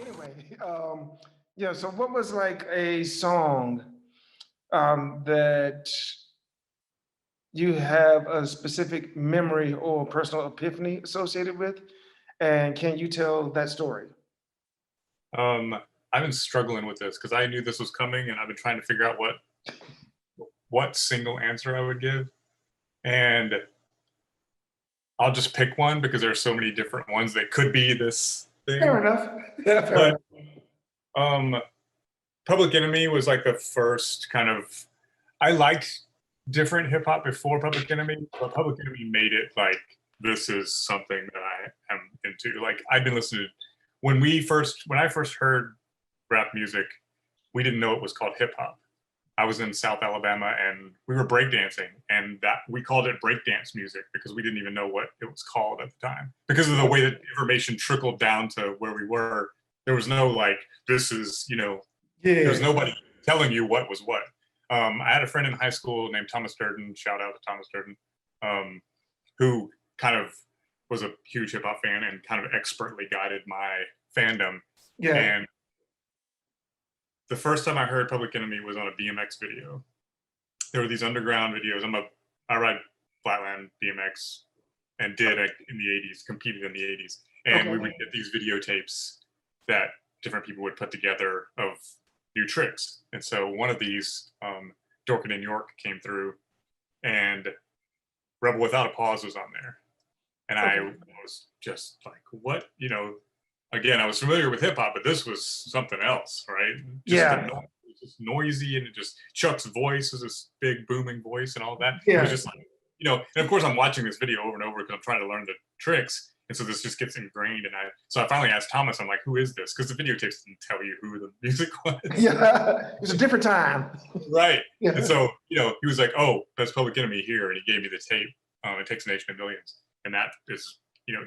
Anyway, yeah. So, what was like a song that you have a specific memory or personal epiphany associated with, and can you tell that story? Um, I've been struggling with this because I knew this was coming, and I've been trying to figure out what single answer I would give. And I'll just pick one because there are so many different ones that could be this Fair thing. enough. Yeah, fair But enough. um, Public Enemy was like the first kind of. I liked different hip hop before Public Enemy, but Public Enemy made it like this is something that I am into. Like I'd been listening when I first heard rap music, we didn't know it was called hip hop. I was in South Alabama and we were breakdancing, and that we called it breakdance music because we didn't even know what it was called at the time. Because of the way that information trickled down to where we were, there was no like, this is, there was Yeah. nobody telling you what was what. I had a friend in high school named Thomas Durden, shout out to Thomas Durden, um, who kind of was a huge hip hop fan and kind of expertly guided my fandom. Yeah. And the first time I heard Public Enemy was on a BMX video. There were these underground videos. I ride flatland BMX and did in the '80s, competed in the '80s, and we Okay. would get these videotapes that different people would put together of new tricks. And so one of these, Dorkin in York came through, and Rebel Without a Pause was on there, and I Okay. was just like, what, again, I was familiar with hip hop, but this was something else, right? Just the Yeah. noise, it was just noisy, and it just Chuck's voice was this big booming voice and all that. It was Yeah. just like, and of course I'm watching this video over and over because I'm trying to learn the tricks. And so this just gets ingrained. So I finally asked Thomas, I'm like, who is this? Because the videotapes didn't tell you who the music was. Yeah. It's a different time. Right. And Yeah. so, he was like, oh, that's Public Enemy here. And he gave me the tape. It Takes a Nation of Millions. And that is,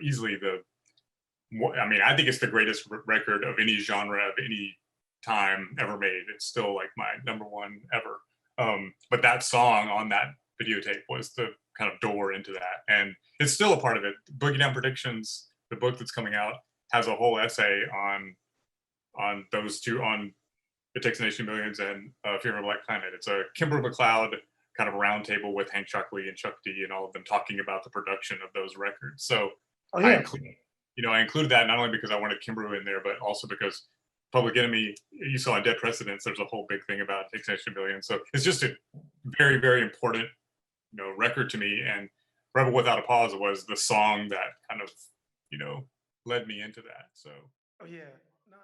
easily I mean, I think it's the greatest record of any genre of any time ever made. It's still like my number one ever. But that song on that videotape was the kind of door into that, and it's still a part of it. Boogie Down Predictions, the book that's coming out, has a whole essay on those two, on It Takes a Nation of Millions and Fear of a Black Planet. It's a Kimber McLeod kind of roundtable with Hank Chuckley and Chuck D and all of them talking about the production of those records. So Oh I yeah. included I included that not only because I wanted Kimbrough in there, but also because Public Enemy, you saw in Dead Precedence, there's a whole big thing about Extinction Rebellion. So it's just a very, very important, record to me. And Rebel Without a Pause was the song that kind of, led me into that. So Oh yeah. No,